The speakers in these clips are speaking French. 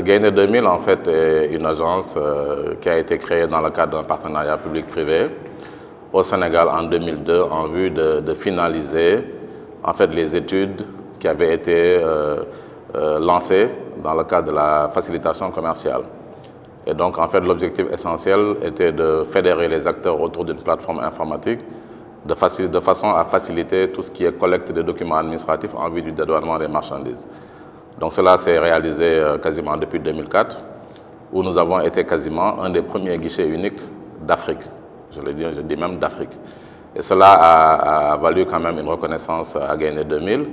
Gaïndé 2000, en fait, est une agence qui a été créée dans le cadre d'un partenariat public-privé au Sénégal en 2002 en vue de finaliser en fait, les études qui avaient été lancées dans le cadre de la facilitation commerciale. Et donc, en fait, l'objectif essentiel était de fédérer les acteurs autour d'une plateforme informatique de façon à faciliter tout ce qui est collecte de documents administratifs en vue du dédouanement des marchandises. Donc cela s'est réalisé quasiment depuis 2004, où nous avons été quasiment un des premiers guichets uniques d'Afrique. Je dis même d'Afrique. Et cela a valu quand même une reconnaissance à Gaïndé 2000,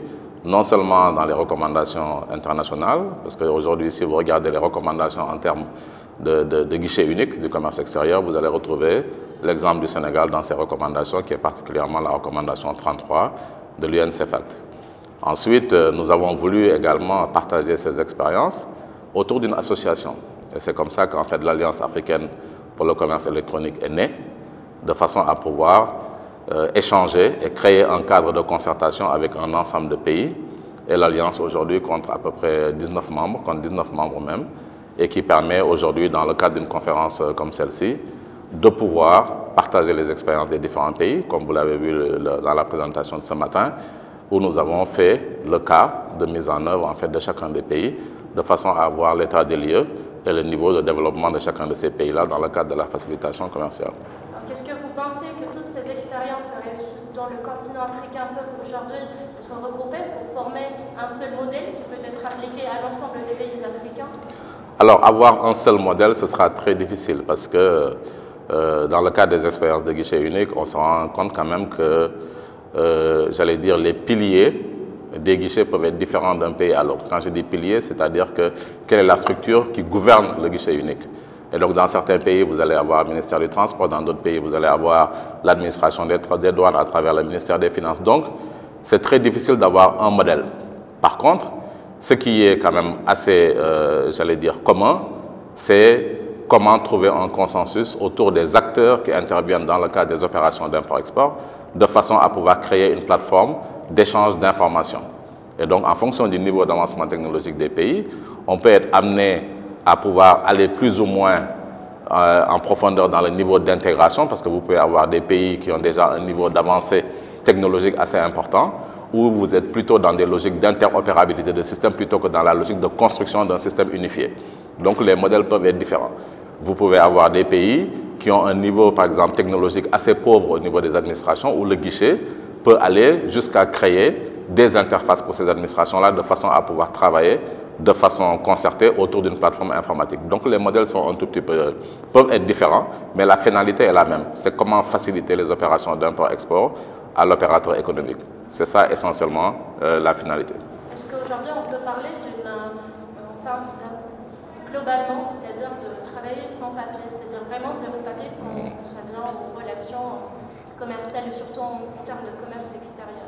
non seulement dans les recommandations internationales, parce qu'aujourd'hui, si vous regardez les recommandations en termes de guichet unique du commerce extérieur, vous allez retrouver l'exemple du Sénégal dans ces recommandations, qui est particulièrement la recommandation 33 de l'UNCFAT. Ensuite, nous avons voulu également partager ces expériences autour d'une association. Et c'est comme ça qu'en fait l'Alliance africaine pour le commerce électronique est née, de façon à pouvoir échanger et créer un cadre de concertation avec un ensemble de pays. Et l'Alliance aujourd'hui compte à peu près 19 membres, même, et qui permet aujourd'hui, dans le cadre d'une conférence comme celle-ci, de pouvoir partager les expériences des différents pays, comme vous l'avez vu dans la présentation de ce matin, où nous avons fait le cas de mise en œuvre en fait, de chacun des pays, de façon à avoir l'état des lieux et le niveau de développement de chacun de ces pays-là dans le cadre de la facilitation commerciale. Est-ce que vous pensez que toutes ces expériences réussies dans le continent africain peuvent aujourd'hui être regroupées pour former un seul modèle qui peut être appliqué à l'ensemble des pays africains? Alors, avoir un seul modèle, ce sera très difficile parce que dans le cadre des expériences de guichet unique, on se rend compte quand même que, j'allais dire, les piliers des guichets peuvent être différents d'un pays à l'autre. Quand je dis piliers, c'est-à-dire que quelle est la structure qui gouverne le guichet unique. Et donc, dans certains pays, vous allez avoir le ministère du Transport, dans d'autres pays, vous allez avoir l'administration des douanes à travers le ministère des Finances. Donc, c'est très difficile d'avoir un modèle. Par contre, ce qui est quand même assez, j'allais dire, commun, c'est comment trouver un consensus autour des acteurs qui interviennent dans le cadre des opérations d'import-export, de façon à pouvoir créer une plateforme d'échange d'informations. Et donc, en fonction du niveau d'avancement technologique des pays, on peut être amené à pouvoir aller plus ou moins en profondeur dans le niveau d'intégration, parce que vous pouvez avoir des pays qui ont déjà un niveau d'avancée technologique assez important, ou vous êtes plutôt dans des logiques d'interopérabilité de systèmes plutôt que dans la logique de construction d'un système unifié. Donc les modèles peuvent être différents. Vous pouvez avoir des pays qui ont un niveau, par exemple, technologique assez pauvre au niveau des administrations, où le guichet peut aller jusqu'à créer des interfaces pour ces administrations-là de façon à pouvoir travailler de façon concertée autour d'une plateforme informatique. Donc les modèles sont un tout petit peu, peuvent être différents, mais la finalité est la même. C'est comment faciliter les opérations d'import-export à l'opérateur économique. C'est ça essentiellement la finalité. Est-ce qu'aujourd'hui on peut parler globalement, c'est-à-dire de travailler sans papier, c'est-à-dire vraiment zéro papier quand ça vient aux relations commerciales et surtout en termes de commerce extérieur?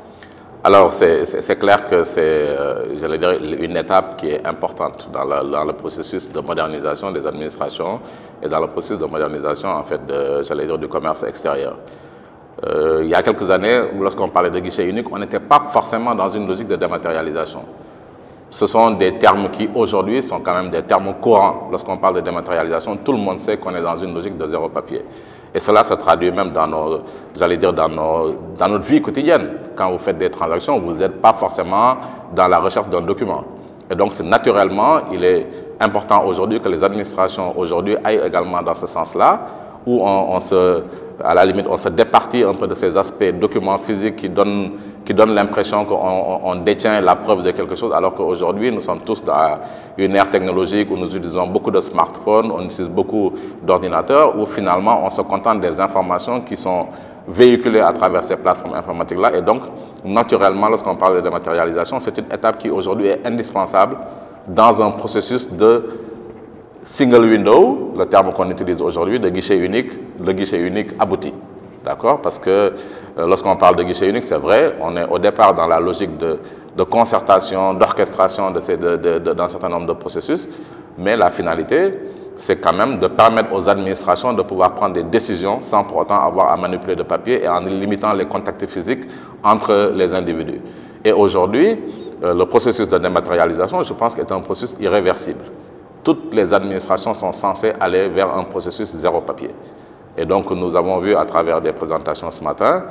Alors, c'est clair que c'est, j'allais dire, une étape qui est importante dans le processus de modernisation des administrations et dans le processus de modernisation, en fait, j'allais dire, du commerce extérieur. Il y a quelques années, lorsqu'on parlait de guichet unique, on n'était pas forcément dans une logique de dématérialisation. Ce sont des termes qui, aujourd'hui, sont quand même des termes courants. Lorsqu'on parle de dématérialisation, tout le monde sait qu'on est dans une logique de zéro papier. Et cela se traduit même dans notre vie quotidienne. Quand vous faites des transactions, vous n'êtes pas forcément dans la recherche d'un document. Et donc, naturellement, il est important aujourd'hui que les administrations aujourd'hui aillent également dans ce sens-là, où à la limite, on se départit un peu de ces aspects documents physiques qui donnent l'impression qu'on détient la preuve de quelque chose, alors qu'aujourd'hui, nous sommes tous dans une ère technologique où nous utilisons beaucoup de smartphones, on utilise beaucoup d'ordinateurs, où finalement, on se contente des informations qui sont véhiculées à travers ces plateformes informatiques-là. Et donc, naturellement, lorsqu'on parle de dématérialisation, c'est une étape qui aujourd'hui est indispensable dans un processus de single window, le terme qu'on utilise aujourd'hui, de guichet unique, le guichet unique abouti. D'accord? Parce que lorsqu'on parle de guichet unique, c'est vrai, on est au départ dans la logique de concertation, d'orchestration d'un certain nombre de processus, mais la finalité, c'est quand même de permettre aux administrations de pouvoir prendre des décisions sans pour autant avoir à manipuler de papier et en limitant les contacts physiques entre les individus. Et aujourd'hui, le processus de dématérialisation, je pense, est un processus irréversible. toutes les administrations sont censées aller vers un processus zéro papier. Et donc nous avons vu à travers des présentations ce matin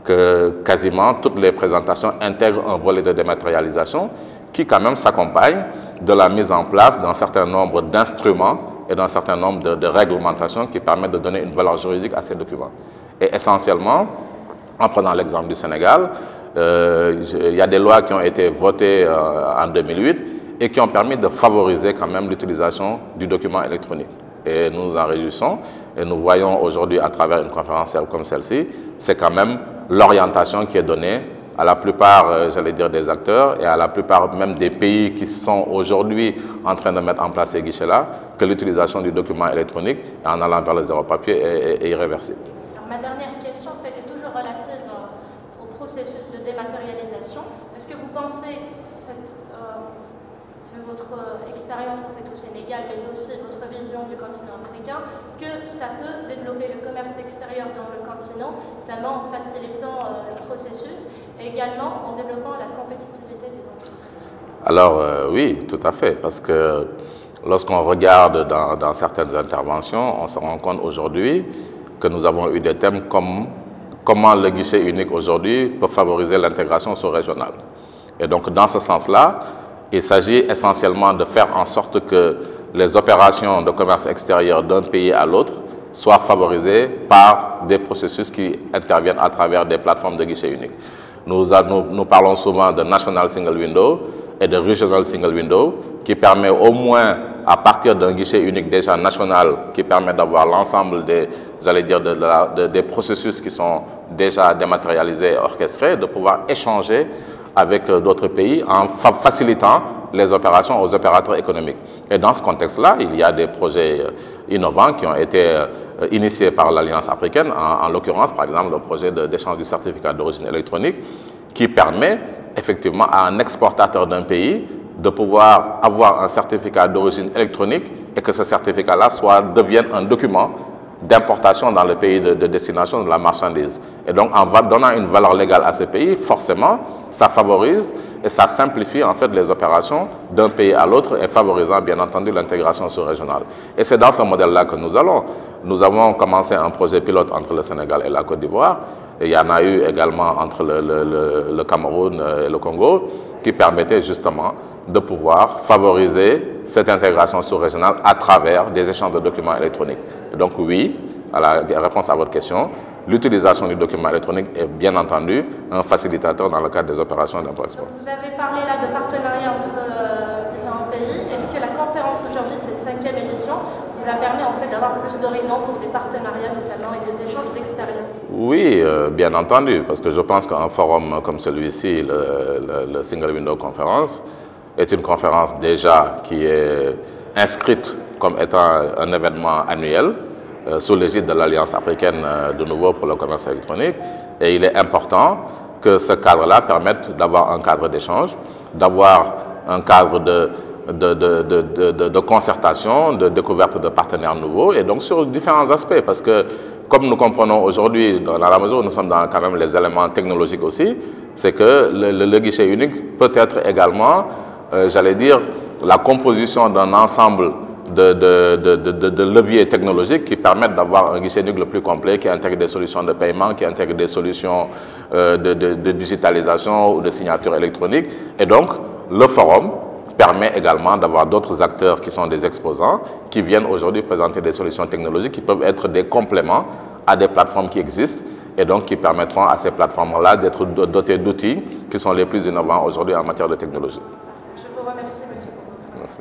que quasiment toutes les présentations intègrent un volet de dématérialisation qui quand même s'accompagne de la mise en place d'un certain nombre d'instruments et d'un certain nombre de réglementations qui permettent de donner une valeur juridique à ces documents. Et essentiellement, en prenant l'exemple du Sénégal, il y a des lois qui ont été votées en 2008 et qui ont permis de favoriser quand même l'utilisation du document électronique. Et nous nous en réjouissons et nous voyons aujourd'hui à travers une conférence comme celle-ci, c'est quand même l'orientation qui est donnée à la plupart, j'allais dire, des acteurs et à la plupart même des pays qui sont aujourd'hui en train de mettre en place ces guichets-là, que l'utilisation du document électronique en allant vers le zéro papier est irréversible. Alors, ma dernière question en fait, est toujours relative au processus de dématérialisation. Est-ce que vous pensez, en fait, vu votre expérience en fait, au Sénégal, mais aussi votre vision du continent africain, que ça peut développer le commerce extérieur dans le continent, notamment en facilitant le processus et également en développant la compétitivité des entreprises? Alors oui, tout à fait, parce que lorsqu'on regarde dans certaines interventions, on se rend compte aujourd'hui que nous avons eu des thèmes comme comment le guichet unique aujourd'hui peut favoriser l'intégration sous-régionale. Et donc dans ce sens-là, il s'agit essentiellement de faire en sorte que les opérations de commerce extérieur d'un pays à l'autre soient favorisées par des processus qui interviennent à travers des plateformes de guichet unique. Nous parlons souvent de National Single Window et de Regional Single Window qui permet au moins à partir d'un guichet unique déjà national qui permet d'avoir l'ensemble des, j'allais dire, des processus qui sont déjà dématérialisés et orchestrés, de pouvoir échanger avec d'autres pays en facilitant les opérations aux opérateurs économiques. Et dans ce contexte-là, il y a des projets innovants qui ont été initiés par l'Alliance africaine, en l'occurrence, par exemple, le projet d'échange du certificat d'origine électronique, qui permet effectivement à un exportateur d'un pays de pouvoir avoir un certificat d'origine électronique et que ce certificat-là devienne un document d'importation dans le pays de destination de la marchandise. Et donc, en donnant une valeur légale à ce pays, forcément, ça favorise et ça simplifie en fait les opérations d'un pays à l'autre et favorisant bien entendu l'intégration sous-régionale. Et c'est dans ce modèle-là que nous allons. Nous avons commencé un projet pilote entre le Sénégal et la Côte d'Ivoire. Et il y en a eu également entre le Cameroun et le Congo qui permettait justement de pouvoir favoriser cette intégration sous-régionale à travers des échanges de documents électroniques. Et donc oui, à la réponse à votre question, l'utilisation du document électronique est bien entendu un facilitateur dans le cadre des opérations d'import-export. Vous avez parlé là de partenariat entre différents pays. Est-ce que la conférence aujourd'hui, cette 5e édition, vous a permis en fait d'avoir plus d'horizons pour des partenariats notamment et des échanges d'expériences? Oui, bien entendu, parce que je pense qu'un forum comme celui-ci, le Single Window Conference, est une conférence déjà qui est inscrite comme étant un événement annuel sous l'égide de l'Alliance africaine de nouveau pour le commerce électronique. Et il est important que ce cadre-là permette d'avoir un cadre d'échange, d'avoir un cadre de concertation, de découverte de partenaires nouveaux, et donc sur différents aspects, parce que comme nous comprenons aujourd'hui, dans la mesure où nous sommes dans quand même les éléments technologiques aussi, c'est que le guichet unique peut être également, j'allais dire, la composition d'un ensemble de leviers technologiques qui permettent d'avoir un guichet unique le plus complet, qui intègre des solutions de paiement, qui intègre des solutions de digitalisation ou de signature électronique. Et donc, le forum permet également d'avoir d'autres acteurs qui sont des exposants, qui viennent aujourd'hui présenter des solutions technologiques qui peuvent être des compléments à des plateformes qui existent et donc qui permettront à ces plateformes-là d'être dotées d'outils qui sont les plus innovants aujourd'hui en matière de technologie. Je vous remercie, monsieur. Merci.